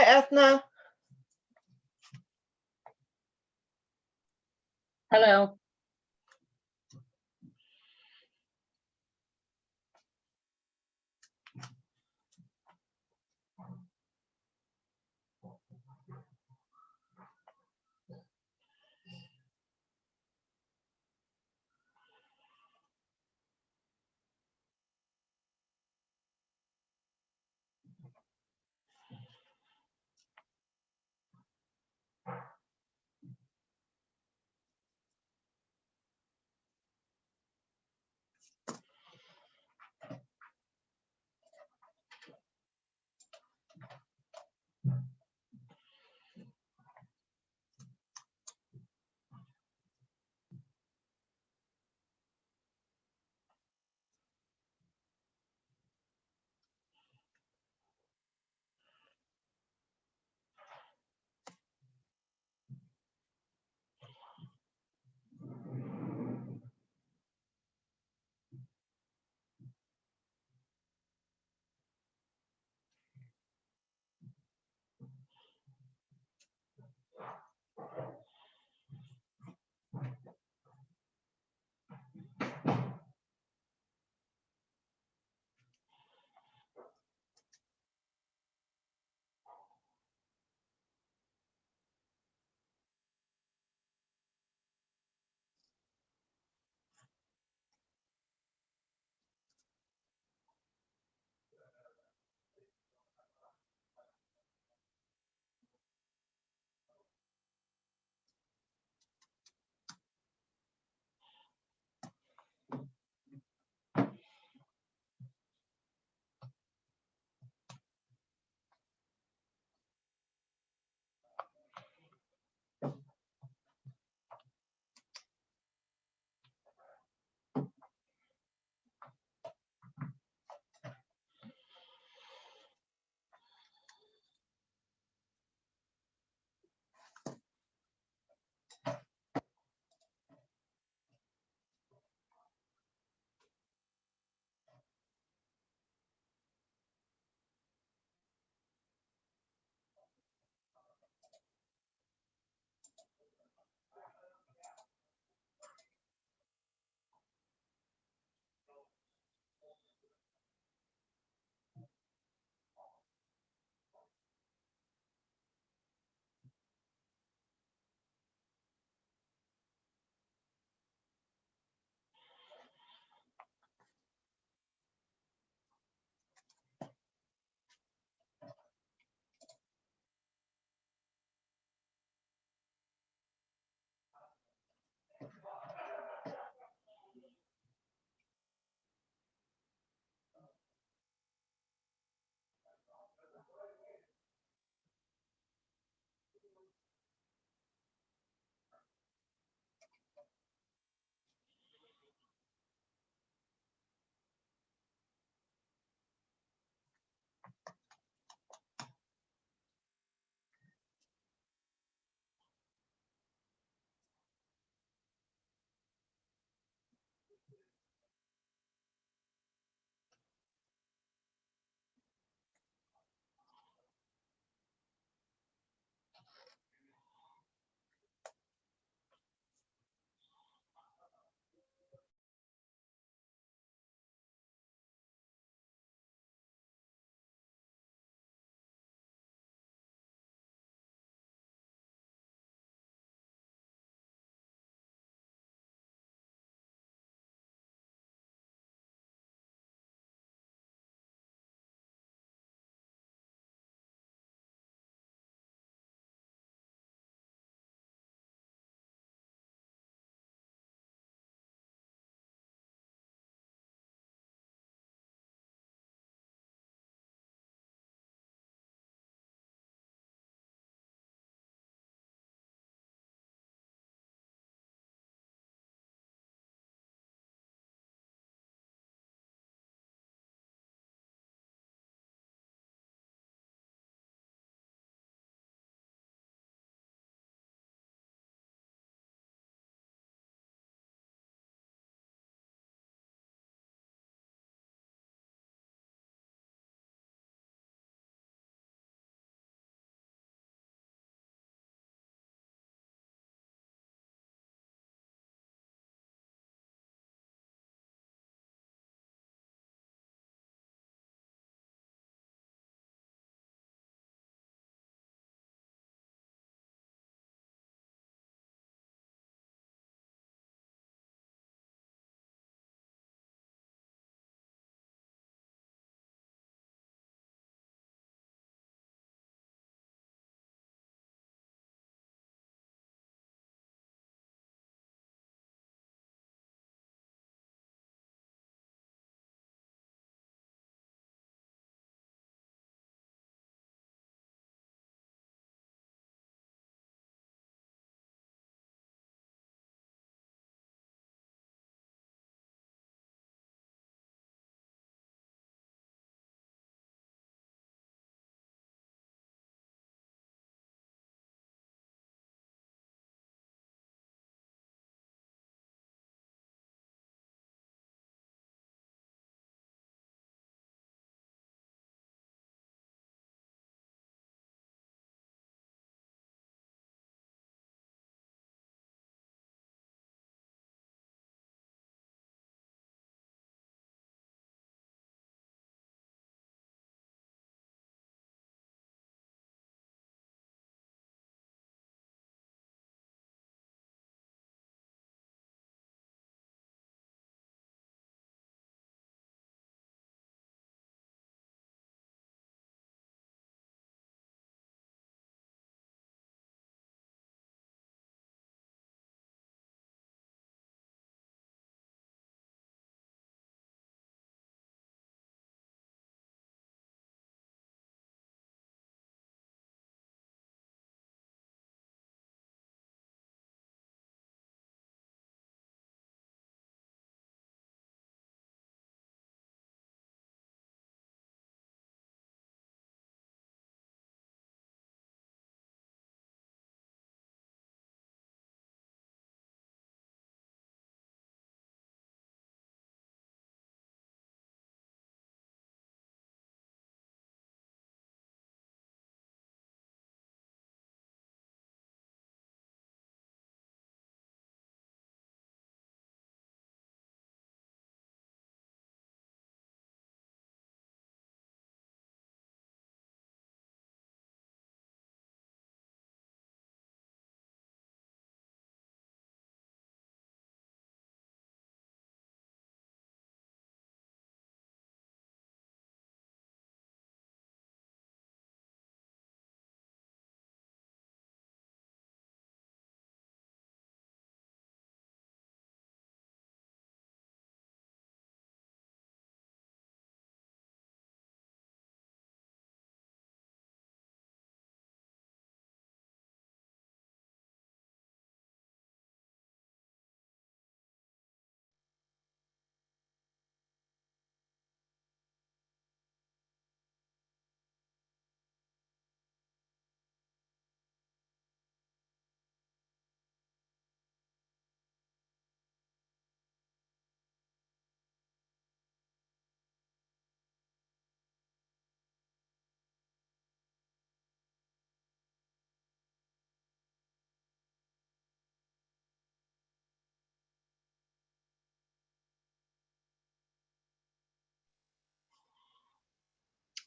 Hi, Ethna. Hello.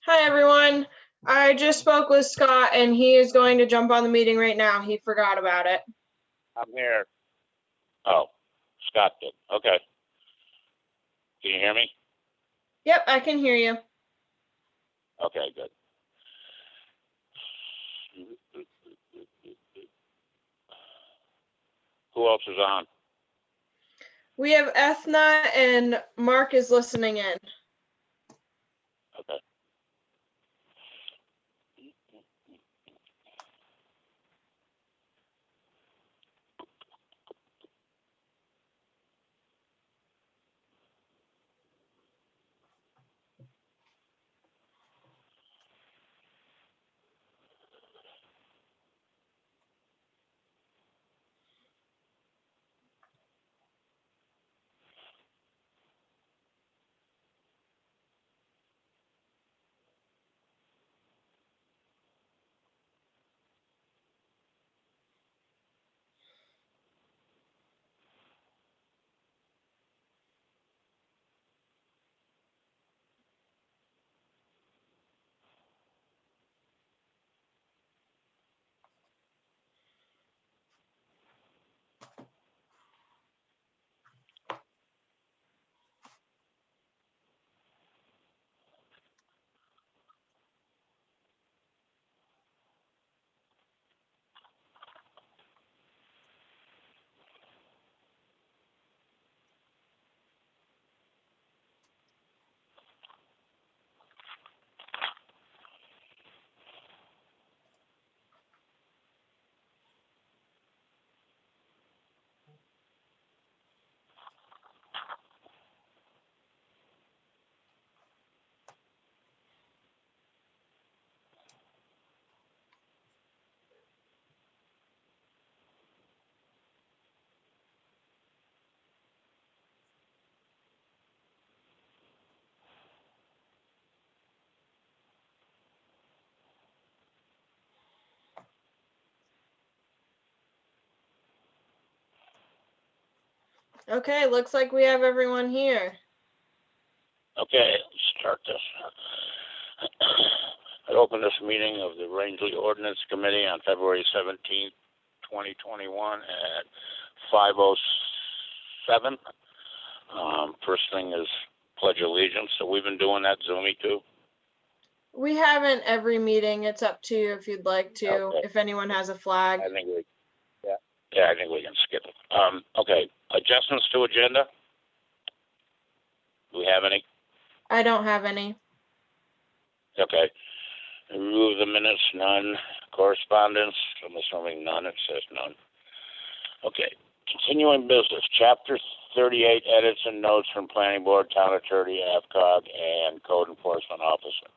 Hi, everyone. I just spoke with Scott, and he is going to jump on the meeting right now. He forgot about it. I'm here. Oh, Scott did. Okay. Can you hear me? Yep, I can hear you. Okay, good. Who else is on? We have Ethna, and Mark is listening in. Okay. Okay, looks like we have everyone here. Okay, let's start this. I open this meeting of the Rangeley Ordinance Committee on February 17th, 2021 at 5:07. First thing is Pledge Allegiance. So we've been doing that Zoomy too. We haven't every meeting. It's up to you if you'd like to, Okay. if anyone has a flag. I think I think we can skip it. Okay, adjustments to agenda. Do we have any? I don't have any. Okay. Review the minutes, none. Correspondence, I'm assuming none. It says none. Okay. Continuing business, Chapter 38, edits and notes from Planning Board, Town Attorney, AvCog, and Code Enforcement Officer.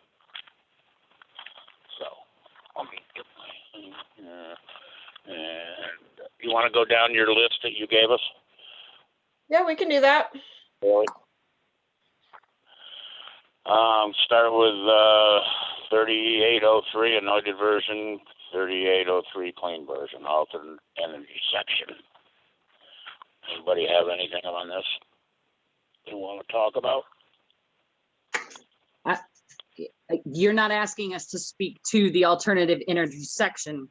So, let me get my... and you want to go down your list that you gave us? Yeah, we can do that. Really? Start with 3803, anointed version, 3803, clean version, alternate energy section. Anybody have anything on this they want to talk about? You're not asking us to speak to the alternative energy section,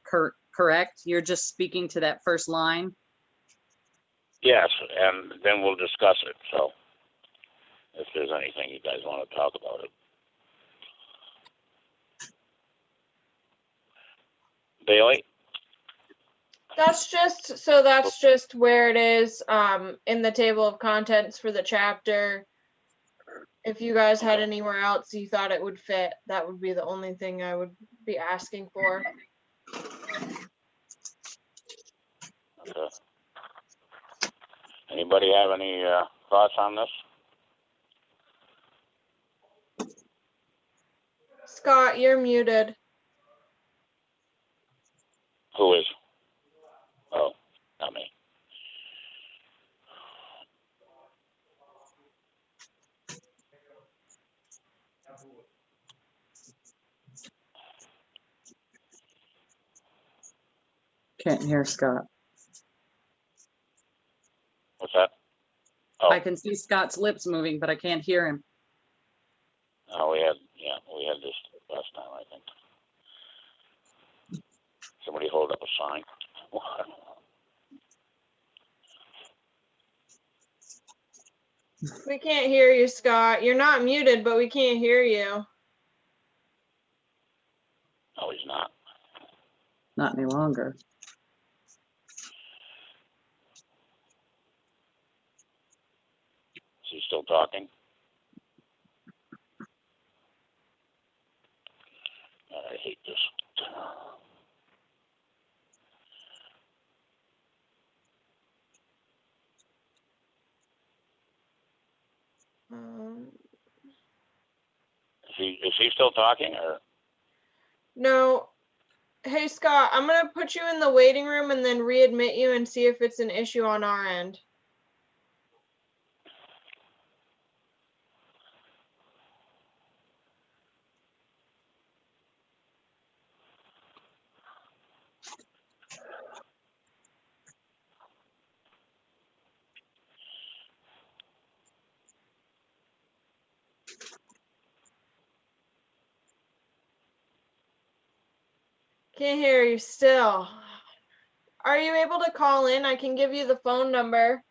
correct? You're just speaking to that first line? Yes, and then we'll discuss it. So if there's anything you guys want to talk about it. Bailey? That's just where it is in the table of contents for the chapter. If you guys had anywhere else you thought it would fit, that would be the only thing I would be asking for. Okay. Anybody have any thoughts on this? Scott, you're muted. Who is? Oh, not me. Can't hear Scott. What's that? Oh. I can see Scott's lips moving, but I can't hear him. Oh, we had this fine. We can't hear you, Scott. You're not muted, but we can't hear you. No, he's not. Not any longer. Is he still talking? I hate this. Is he still talking, or? No. Hey, Scott, I'm going to put you in the waiting room and then readmit you and see if it's an issue on our end. Can't hear you still. Are you able to call in? I can give you the phone number.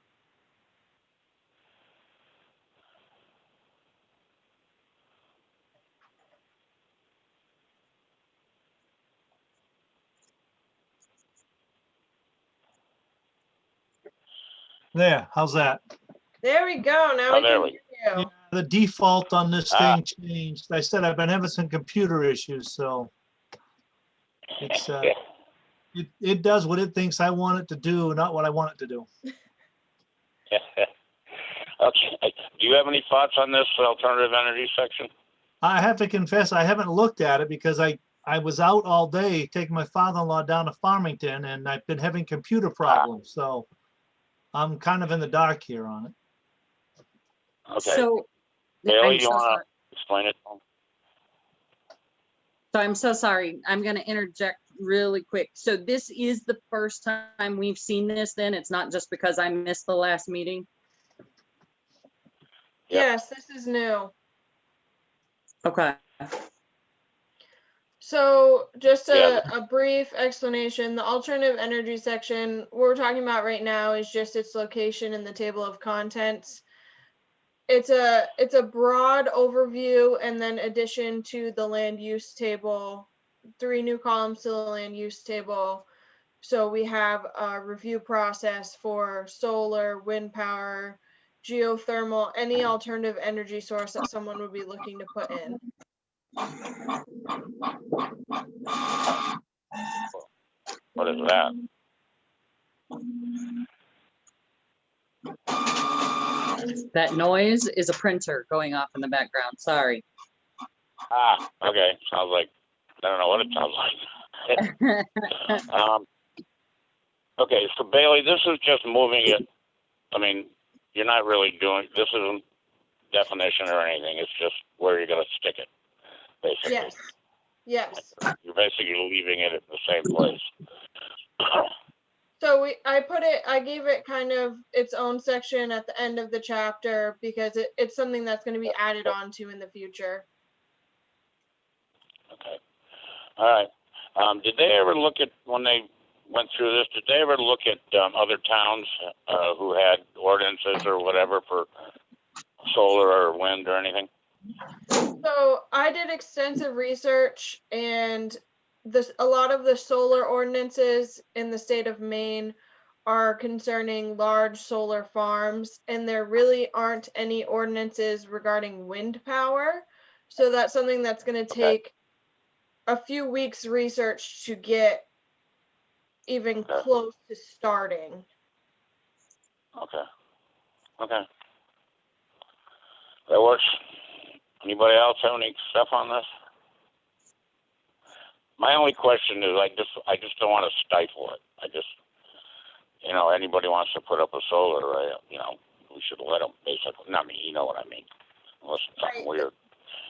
There, how's that? There we go. Now Oh, we there can we hear Yeah, you. the default on this Ah. thing changed. I said I've been having some computer issues, so it's it does what it thinks I want it to do, not what I want it to do. Okay. Do you have any thoughts on this alternative energy section? I have to confess, I haven't looked at it because I was out all day taking my father-in-law down to Farmington, and I've been having computer problems, so I'm kind of in the dark here on it. Okay. So, Bailey, I'm you so want sorry. to explain it? So I'm so sorry. I'm going to interject really quick. So this is the first time we've seen this then? It's not just because I missed the last meeting? Yep. Yes, this is new. Okay. So just Yeah. a brief explanation, the alternative energy section, what we're talking about right now is just its location in the table of contents. It's a broad overview and then addition to the land use table, 3 new columns to the land use table. So we have a review process for solar, wind power, geothermal, any alternative energy source that someone would be looking to put in. What is that? That noise is a printer going off in the background. Sorry. Ah, okay. Sounds like, I don't know what it sounds like. Okay, so Bailey, this is just moving it. I mean, you're not really doing, this isn't definition or anything. It's just where you're going to stick it, basically. Yes. Yes. You're basically leaving it at the same place. So I gave it kind of its own section at the end of the chapter because it's something that's going to be added on to in the future. Okay. All right. Did they ever look at, when they went through this, did they ever look at other towns who had ordinances or whatever for solar or wind or anything? So I did extensive research, and a lot of the solar ordinances in the state of Maine are concerning large solar farms, and there really aren't any ordinances regarding wind power. So that's something that's going to take a few weeks research to get even close to starting. Okay. Okay. That works. Anybody else have any stuff on this? My only question is, I just don't want to stifle it. I just, anybody wants to put up a solar array, we should let them, basically. Not me, you know what I mean. Unless it's something weird.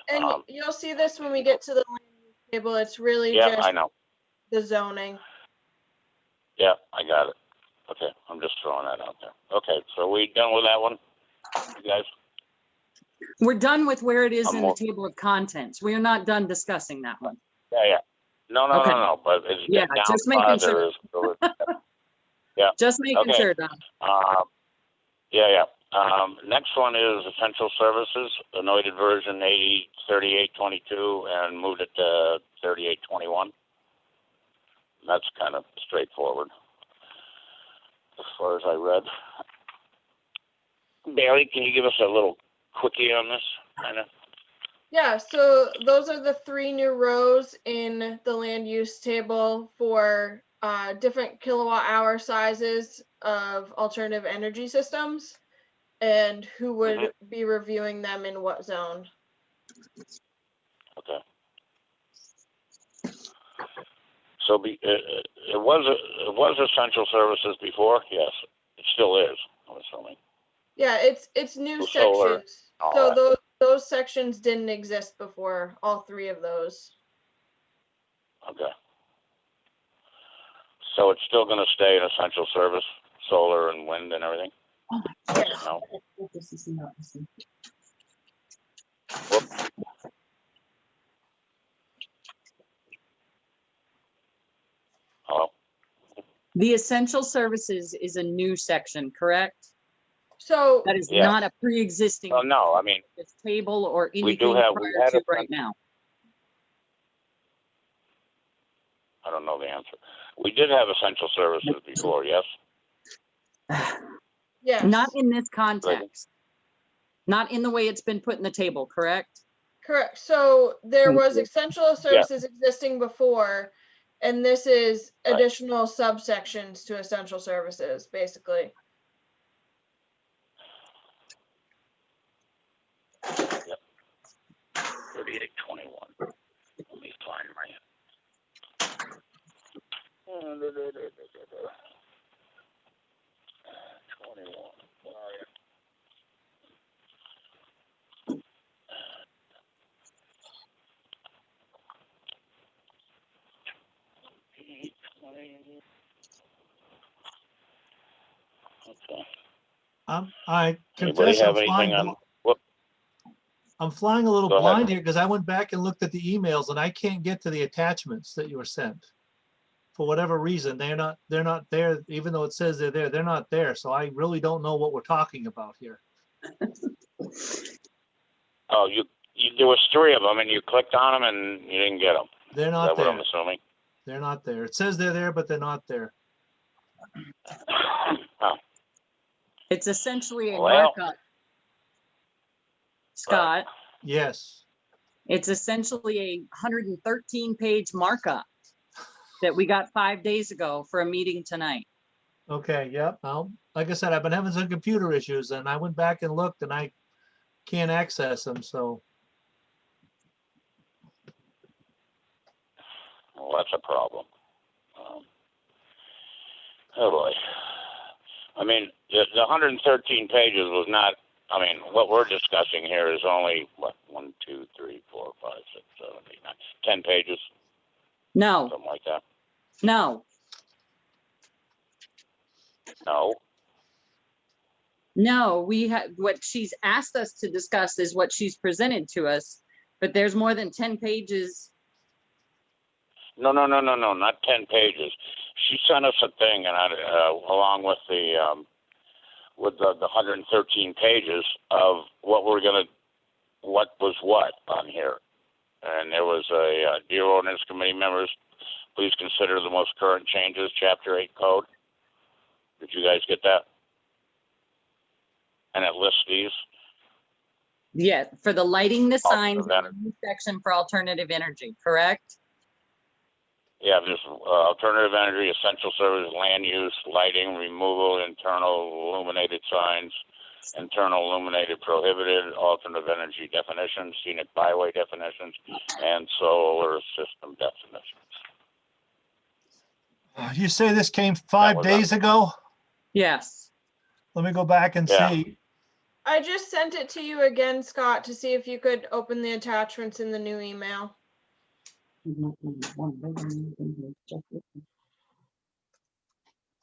And you'll see this when we get to the land use table. It's really just I know. the zoning. Yeah, I got it. Okay, I'm just throwing that out there. Okay, so we done with that one, you guys? We're done with where it is I'm in more- the table of contents. We are not done discussing that one. Yeah. No, no, Okay. no, no, but as you Yeah, get down just making farther, sure. yeah, Just making Okay. sure, Don. yeah. Next one is essential services, anointed version 803822, and moved it to 3821. That's kind of straightforward, as far as I read. Bailey, can you give us a little quickie on this, kind of? Yeah, so those are the 3 new rows in the land use table for different kilowatt hour sizes of alternative energy systems and who would be reviewing them in what zone. Okay. So it was essential services before. Yes, it still is. I'm assuming. Yeah, it's new So solar, sections. all So that. those sections didn't exist before, all 3 of those. Okay. So it's still going to stay an essential service, solar and wind and everything. Yes. No. Hello. The essential services is a new section, correct? So That is Yeah. not a pre-existing Oh no, I mean this table or we anything do have. prior to right now. I don't know the answer. We did have essential services before. Yes. yes. Not in this context. Not in the way it's been put in the table, correct? Correct. So there Thank was you. essential services existing before, and this is Right. additional subsections to essential services, basically. Yep. 3821. Let me find my. 21. Where are you? Okay. I Anybody confess I'm have anything flying, on? Whoop. I'm flying a little Go ahead. blind here because I went back and looked at the emails and I can't get to the attachments that you were sent. For whatever reason, they're not there, even though it says they're there, they're not there. So I really don't know what we're talking about here. Oh, you there was 3 of them, and you clicked on them, and you didn't get them. They're Is not that what I'm there. assuming? They're not there. It says they're there, but they're not there. Oh, It's essentially a Well- markup. Scott, Yes. it's essentially a 113-page markup that we got 5 days ago for a meeting tonight. Okay. Yep. Well, like I said, I've been having some computer issues and I went back and looked and I can't access them. So well, that's a problem. Oh boy. I mean, the 113 pages was not. I mean, what we're discussing here is only what 1, 2, 3, 4, 5, 6, 7, 8, 9, 10 pages, No, something like that. no, No. no, we have, what she's asked us to discuss is what she's presented to us, but there's more than 10 pages. No, not 10 pages. She sent us a thing, and along with the 113 pages of what was what on here. And there was a dear Ordinance Committee members, please consider the most current changes, Chapter 8 code. Did you guys get that? And it lists these. Yeah, for the lighting the signs, Alternative new section for alternative energy, correct? Yeah, there's alternative energy, essential services, land use, lighting, removal, internal illuminated signs, internal illuminated prohibited, alternative energy definitions, scenic byway definitions, and solar system definitions. you say this came 5 was days ago? Yes. Let me go back and Yeah. see. I just sent it to you again, Scott, to see if you could open the attachments in the new email.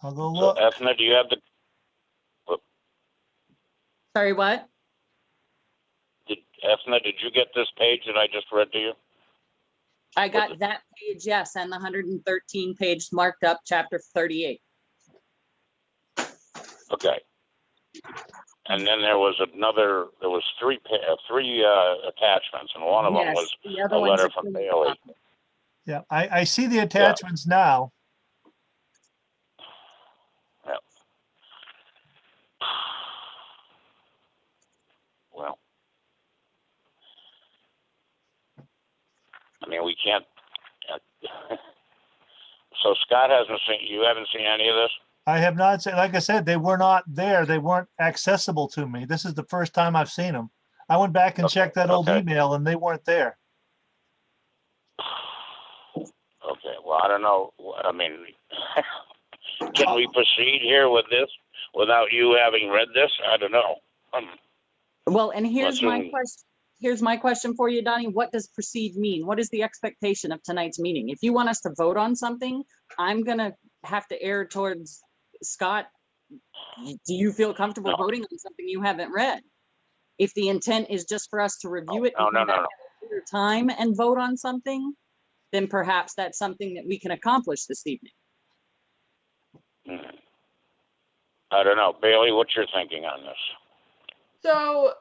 I'll go So, look. Ethna, do you have the? Sorry, what? Ethna, did you get this page that I just read to you? I got that page, yes, and the 113 page marked up, chapter 38. Okay. And then there was three attachments, and one of them Yes, was the other a one's letter from approved. Bailey. Yeah, I see the attachments now. Well, I mean, we can't. So Scott you haven't seen any of this? I have not said, like I said, they were not there. They weren't accessible to me. This is the first time I've seen them. I went back and checked that old Okay. email and they weren't there. Okay, well, I don't know. I mean, can we proceed here with this without you having read this? I don't know. Well, and here's my assuming- question. Here's my question for you, Donnie. What does proceed mean? What is the expectation of tonight's meeting? If you want us to vote on something, I'm gonna have to err towards Scott. Do you feel comfortable No. voting on something you haven't read? If the intent is just for us to review it No, and no, come no, back no. at a later time and vote on something, then perhaps that's something that we can accomplish this evening. I don't know. Bailey, what's your thinking on this? So,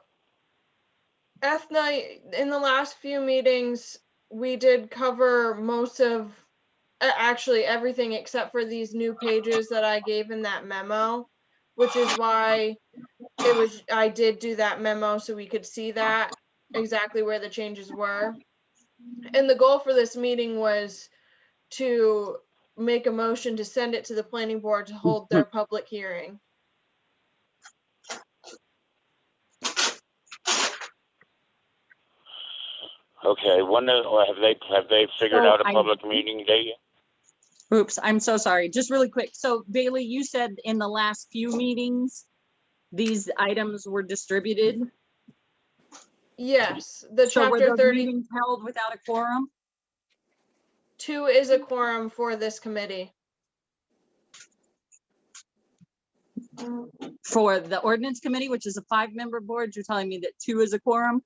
Ethna, in the last few meetings, we did cover most of, actually everything except for these new pages that I gave in that memo, which is why I did do that memo so we could see that exactly where the changes were. And the goal for this meeting was to make a motion to send it to the planning board to hold their public hearing. Okay, have they figured So out a public meeting date? Oops, I'm so sorry. Just really quick. So Bailey, you said in the last few meetings, these items were distributed. Yes, the So were chapter those 32 meetings held without a quorum? is a quorum for this committee. For the ordinance committee, which is a 5-member board, you're telling me that 2 is a quorum?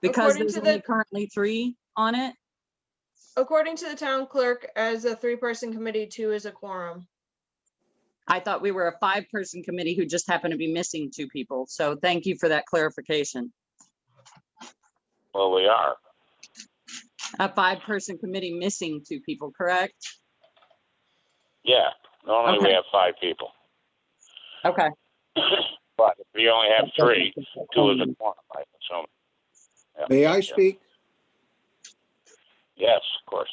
Because According there's to only the- currently 3 on it? According to the town clerk, as a 3-person committee, 2 is a quorum. I thought we were a 5-person committee who just happened to be missing 2 people. So thank you for that clarification. Well, we are. A 5-person committee missing 2 people, correct? Yeah, normally we Okay. have 5 people. Okay. But if you only have 3, 2 is a quorum, I assume. Yeah. May I Yeah. speak? Yes, of course.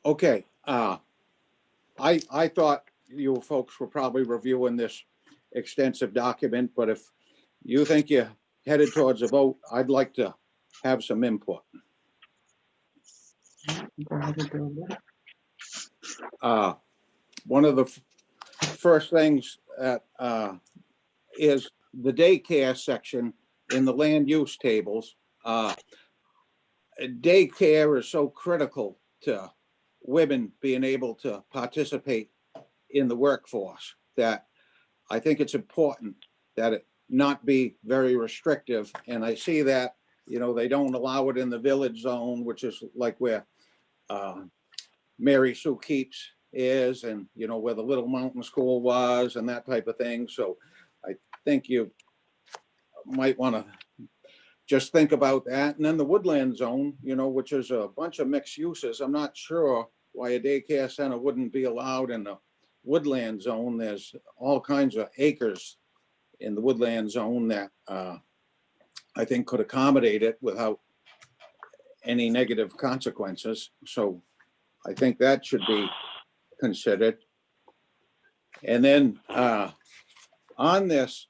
Okay, I thought you folks were probably reviewing this extensive document, but if you think you're headed towards a vote, I'd like to have some input. One of the first things that is the daycare section in the land use tables. Daycare is so critical to women being able to participate in the workforce that I think it's important that it not be very restrictive. And I see that, they don't allow it in the village zone, which is like where Mary Sue Keats is, and, where the Little Mountain School was and that type of thing. So I think you might want to just think about that. And then the woodland zone, which is a bunch of mixed uses. I'm not sure why a daycare center wouldn't be allowed in the woodland zone. There's all kinds of acres in the woodland zone that I think could accommodate it without any negative consequences. So I think that should be considered. And then on this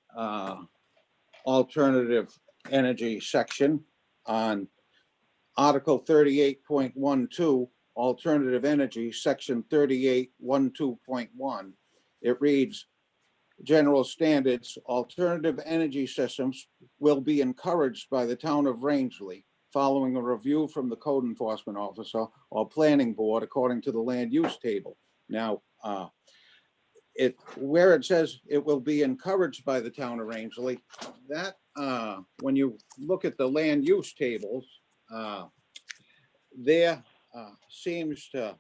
alternative energy section on Article 38.12, alternative energy, section 38.12.1. It reads, general standards, alternative energy systems will be encouraged by the town of Rangeley following a review from the code enforcement officer or planning board according to the land use table. Now, where it says it will be encouraged by the town of Rangeley, that when you look at the land use tables, there seems to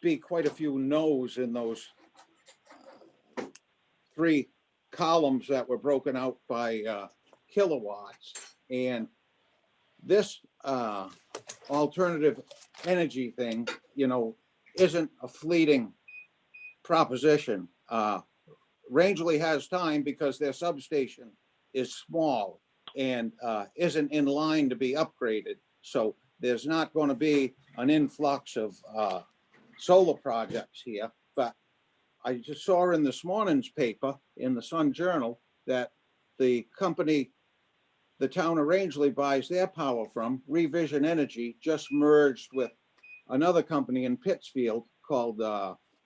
be quite a few no's in those 3 columns that were broken out by kilowatts. And this alternative energy thing, you know, isn't a fleeting proposition. Rangeley has time because their substation is small and isn't in line to be upgraded. So there's not going to be an influx of solar projects here. But I just saw in this morning's paper, in the Sun Journal, that the company the town of Rangeley buys their power from, Revision Energy, just merged with another company in Pittsfield called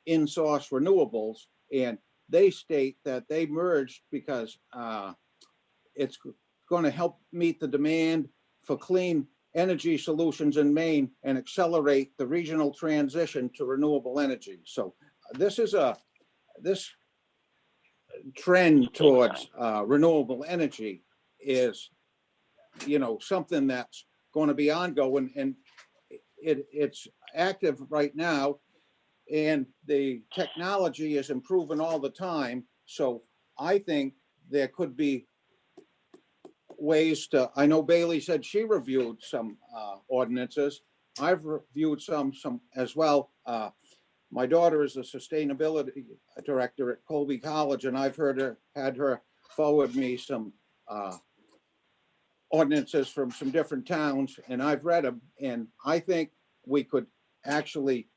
InSource Renewables. And they state that they merged because it's going to help meet the demand for clean energy solutions in Maine and accelerate the regional transition to renewable energy. So this is this trend towards renewable energy is, you know, something that's going to be ongoing, and it's active right now, and the technology is improving all the time. So I think there could be ways to, I know Bailey said she reviewed some ordinances. I've reviewed some as well. My daughter is a sustainability director at Colby College, and I've had her forward me some ordinances from some different towns, and I've read them, and I think we could actually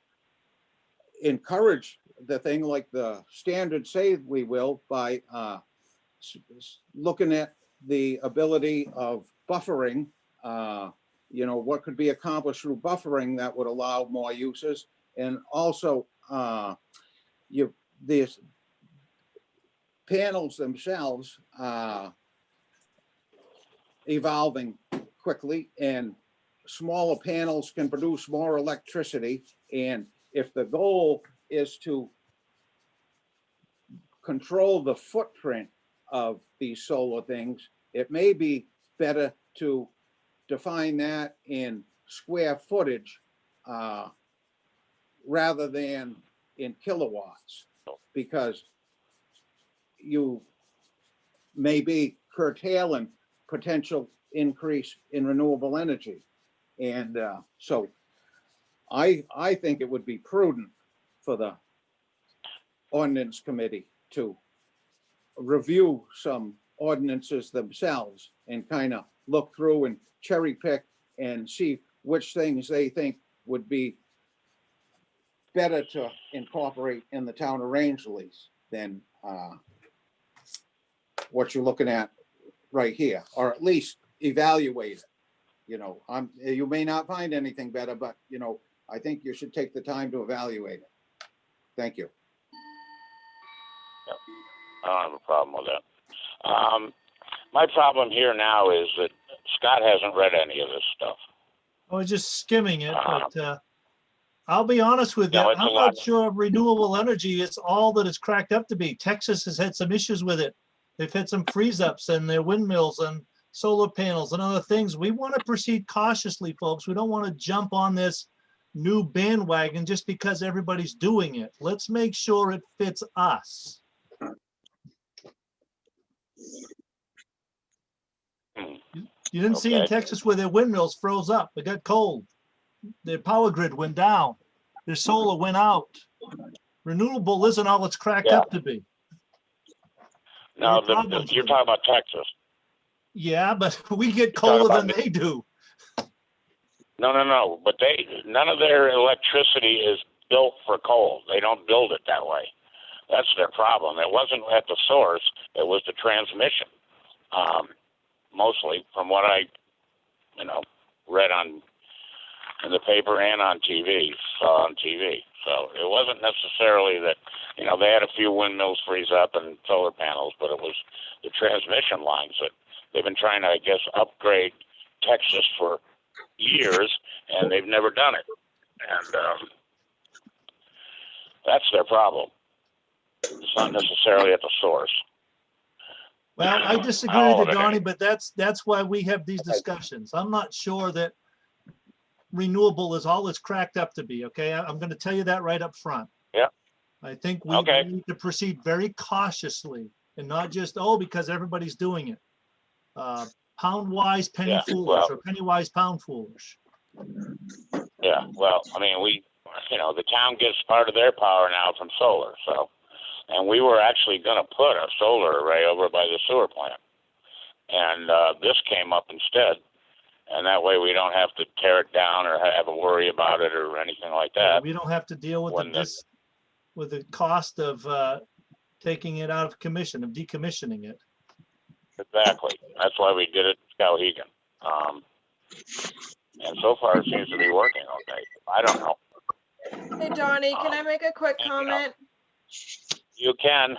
encourage the thing like the standards say we will by looking at the ability of buffering, you know, what could be accomplished through buffering that would allow more uses. And also these panels themselves evolving quickly, and smaller panels can produce more electricity. And if the goal is to control the footprint of these solar things, it may be better to define that in square footage rather than in kilowatts, because you may be curtailing potential increase in renewable energy. And so I think it would be prudent for the Ordinance Committee to review some ordinances themselves and kind of look through and cherry pick and see which things they think would be better to incorporate in the town of Rangeley than what you're looking at right here, or at least evaluate it. You know, you may not find anything better, but you know, I think you should take the time to evaluate it. Thank you. I don't have a problem with that. My problem here now is that Scott hasn't read any of this stuff. I was just skimming it, but I'll be honest with you, No, it's a I'm lot. not sure renewable energy is all that it's cracked up to be. Texas has had some issues with it. They've had some freeze-ups in their windmills and solar panels and other things. We want to proceed cautiously, folks. We don't want to jump on this new bandwagon just because everybody's doing it. Let's make sure it fits us. You didn't see in Okay. Texas where their windmills froze up. It got cold. Their power grid went down. Their solar went out. Renewable isn't all it's cracked Yeah. up to be. No, There are problems you're with talking it. about Texas. Yeah, but we get talking colder about than they do. No. But none of their electricity is built for coal. They don't build it that way. That's their problem. It wasn't at the source. It was the transmission. Mostly from what I, read in the paper and on TV, saw on TV. So it wasn't necessarily that, they had a few windmills freeze up and solar panels, but it was the transmission lines that they've been trying to, I guess, upgrade Texas for years, and they've never done it. And that's their problem. It's not necessarily at the source. Well, I disagree All with of you, it, Donnie, but that's why we have these discussions. I'm not sure that renewable as all it's cracked up to be, okay? I'm gonna tell you that right up front. Yeah. I think we Okay. need to proceed very cautiously and not just, oh, because everybody's doing it. Pound wise, penny Yeah, foolish, well- or penny wise, pound foolish. Yeah, well, I mean, the town gets part of their power now from solar, so, and we were actually gonna put a solar array over by the sewer plant. And, this came up instead, and that way we don't have to tear it down or have a worry about it or anything like that. We don't have to deal with when the- with the cost of taking it out of commission, of decommissioning it. Exactly, that's why we did it in Skowhegan. And so far it seems to be working okay. I don't know. Hey, Donnie, can I make a quick you know. comment? You can,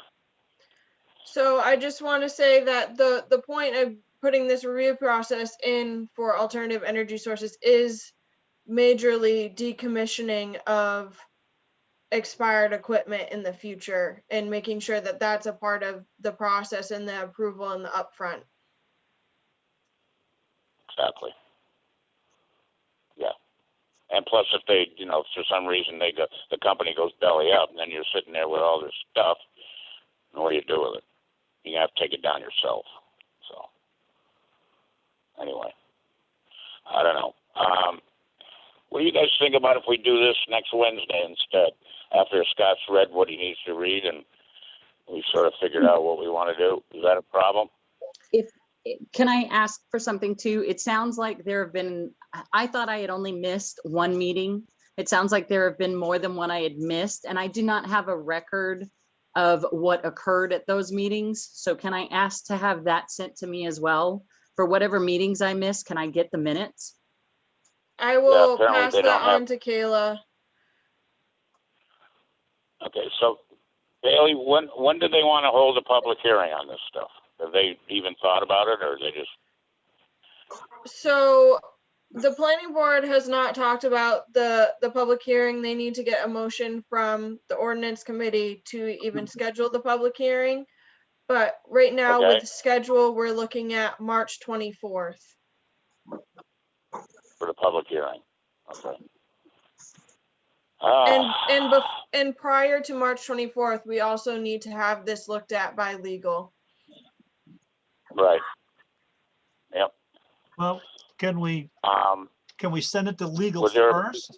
So I just want to say that the point of putting this review process in for alternative energy sources is majorly decommissioning of expired equipment in the future and making sure that that's a part of the process and the approval and the upfront. exactly. Yeah. And plus if they, for some reason the company goes belly up and then you're sitting there with all this stuff, and what do you do with it? You have to take it down yourself. So anyway, I don't know. What do you guys think about if we do this next Wednesday instead? After Scott's read what he needs to read and we sort of figured out what we want to do. Is that a problem? Can I ask for something too? It sounds like there have been, I thought I had only missed one meeting. It sounds like there have been more than one I had missed, and I do not have a record of what occurred at those meetings. So can I ask to have that sent to me as well? For whatever meetings I missed, can I get the minutes? I will apparently pass they that don't have- on to Kayla. Okay, so Bailey, when do they want to hold a public hearing on this stuff? Have they even thought about it, or they just? So the planning board has not talked about the public hearing. They need to get a motion from the ordinance committee to even schedule the public hearing. But right now Okay. with schedule, we're looking at March 24th. For the public hearing? Okay. And prior to March 24th, we also need to have this looked at by legal. Right. Yep. Well, can we send it to legal Was there- first?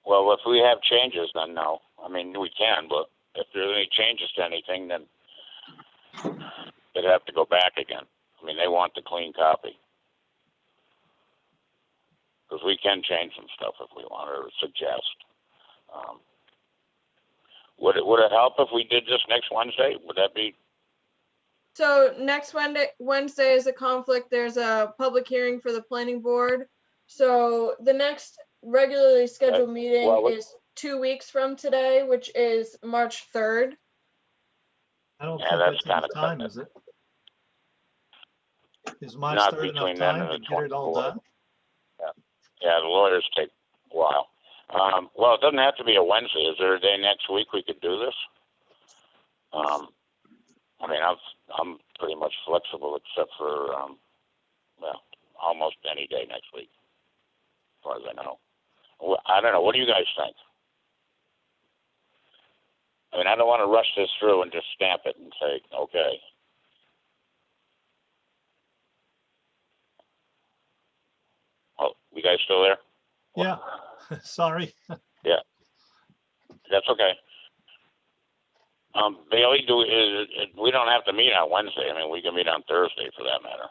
Well, if we have changes, then no. I mean, we can, but if there's any changes to anything, then they'd have to go back again. I mean, they want the clean copy. Because we can change some stuff if we want, or suggest. Would it help if we did this next Wednesday? Would that be? So next Wednesday is a conflict. There's a public hearing for the planning board. So the next regularly scheduled meeting well, is 2 weeks from today, which is March 3rd. I don't Yeah, think that's that's enough kinda time, cut is it? Is March Not 3rd enough between then time and to the get it all 24th. done? Yeah, the lawyers take a while. Well, it doesn't have to be a Wednesday. Is there a day next week we could do this? I mean, I'm pretty much flexible except for, almost any day next week, as far as I know. Well, I don't know. What do you guys think? I mean, I don't want to rush this through and just stamp it and say, okay. Oh, you guys still there? Yeah, sorry. That's okay. Bailey, we don't have to meet on Wednesday. I mean, we can meet on Thursday for that matter.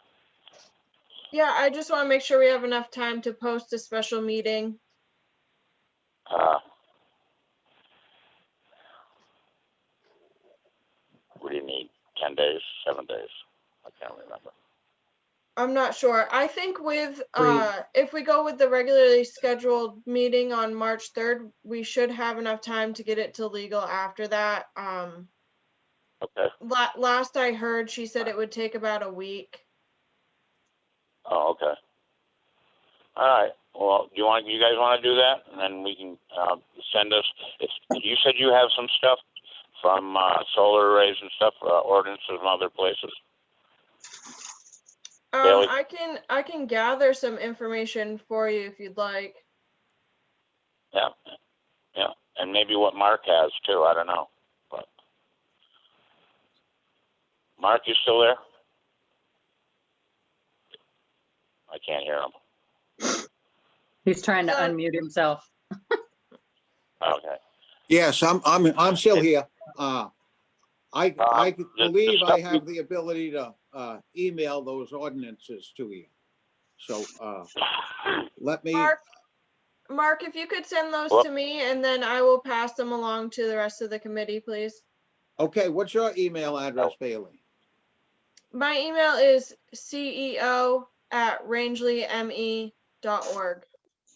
Yeah, I just want to make sure we have enough time to post a special meeting. What do you need? 10 days, 7 days? I can't remember. I'm not sure. I think with, if we go with the regularly scheduled meeting on March 3rd, we should have enough time to get it to legal after that. Okay. Last I heard, she said it would take about a week. Oh, okay. All right. Well, you guys want to do that? And then we can send us, you said you have some stuff from solar arrays and stuff, ordinances and other places. Bailey? I can gather some information for you if you'd like. Yeah, and maybe what Mark has too, I don't know, but. Mark, you still there? I can't hear him. He's trying to So- unmute himself. Okay. Yes, I'm still here. I the believe stuff I have the ability to email those ordinances to you. So let me, Mark, if you could send those Well- to me and then I will pass them along to the rest of the committee, please. okay, what's your email address, Bailey? My email is ceo@rangelyme.org.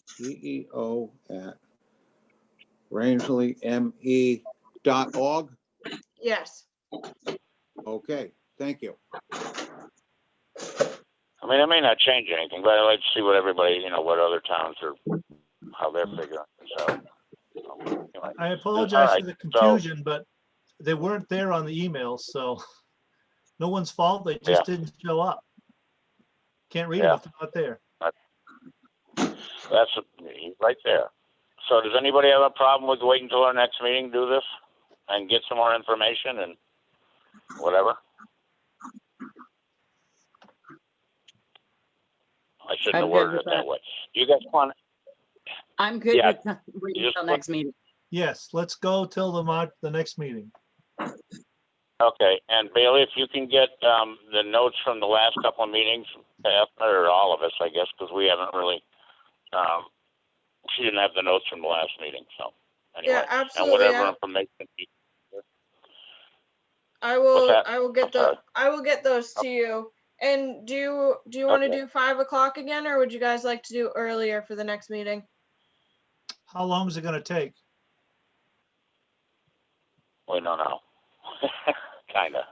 CEO@rangeleyme.org. Yes. Okay, thank you. I mean, it may not change anything, but I'd like to see what everybody, what other towns are, how they're figuring this out. So, anyway. I apologize All for the right, so- confusion, but they weren't there on the emails, so no one's fault. They Yeah. just didn't show up. Can't read them Yeah. if they're not there. That's right there. So does anybody have a problem with waiting until our next meeting, do this and get some more information and whatever? I shouldn't I'm have good worded with it that that. way. You guys want, I'm good Yeah, with waiting just until put- next meeting. Yes, let's go till the next meeting. okay, and Bailey, if you can get the notes from the last couple of meetings, or all of us, I guess, because we haven't really, she didn't have the notes from the last meeting, so anyway. Yeah, And absolutely. whatever information. I will that? I will get I'm sorry. those to you. And do you want to Okay. do 5 o'clock again, or would you guys like to do earlier for the next meeting? How long is it gonna take? We don't know. Kinda.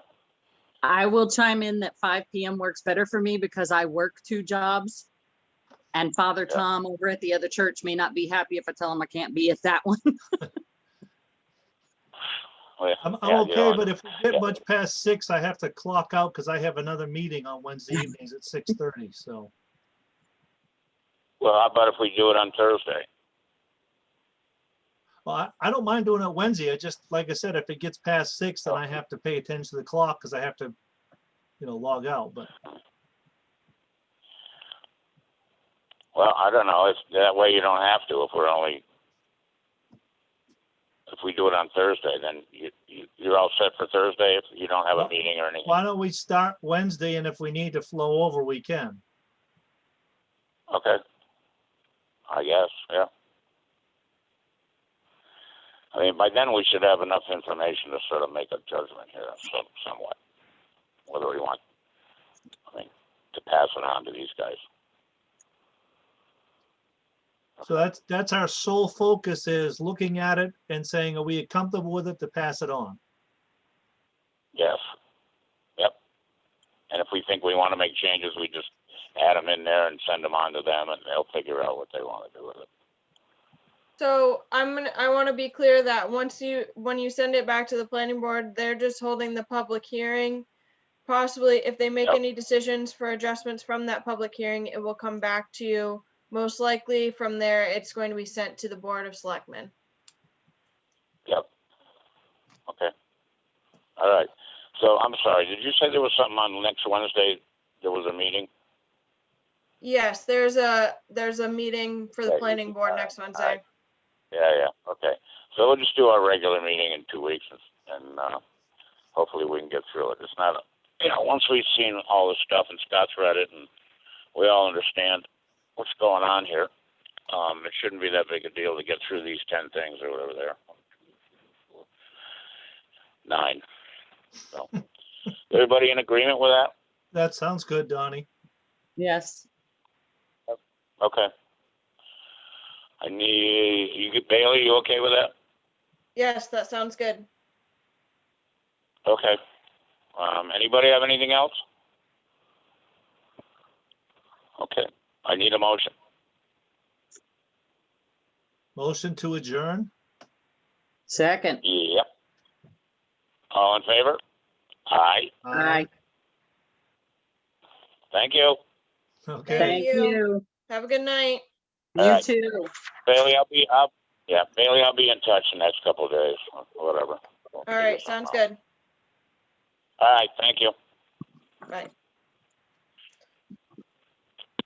I will chime in that 5 PM works better for me because I work 2 jobs. And Father Yeah. Tom over at the other church may not be happy if I tell him I can't be at that one. Well, I'm yeah, you okay, don't- but if we get yeah. much past 6, I have to clock out because I have another meeting on Wednesday evenings at 6:30, so. Well, how about if we do it on Thursday? Well, I don't mind doing it Wednesday. I just, like I said, if it gets past 6, then Oh. I have to pay attention to the clock because I have to, log out, but. Well, I don't know. It's that way you don't have to if we do it on Thursday, then you're all set for Thursday if you don't have a Well, meeting or anything. Why don't we start Wednesday, and if we need to flow over, we can. Okay. I guess, yeah. I mean, by then we should have enough information to sort of make a judgment here, somewhat, whether we want, to pass it on to these guys. So that's our sole focus, is looking at it and saying, are we comfortable with it to pass it on? Yes. Yep. And if we think we want to make changes, we just add them in there and send them on to them, and they'll figure out what they want to do with it. So I want to be clear that when you send it back to the planning board, they're just holding the public hearing. Possibly if they make Yep. any decisions for adjustments from that public hearing, it will come back to you. Most likely from there, it's going to be sent to the Board of Selectmen. Yep. Okay. All right. So I'm sorry. Did you say there was something on next Wednesday? There was a meeting. Yes, there's a meeting for the Yeah, planning board next Wednesday. Yeah. Okay. So we'll just do our regular meeting in 2 weeks, and hopefully we can get through it. It's not, once we've seen all this stuff and Scott's read it and we all understand what's going on here, it shouldn't be that big a deal to get through these 10 things or whatever there. 9. So, everybody in agreement with that? That sounds good, Donnie. Yes. Okay. Bailey, you okay with that? Yes, that sounds good. Okay. Anybody have anything else? Okay. I need a motion. Motion to adjourn? Second. Yep. All in favor? Aye. Aye. Thank you. Okay. Thank you. you. Have a good night. All You right. too. Bailey, I'll be in touch the next couple of days, or whatever. All right, sounds good. All right, thank you. Bye.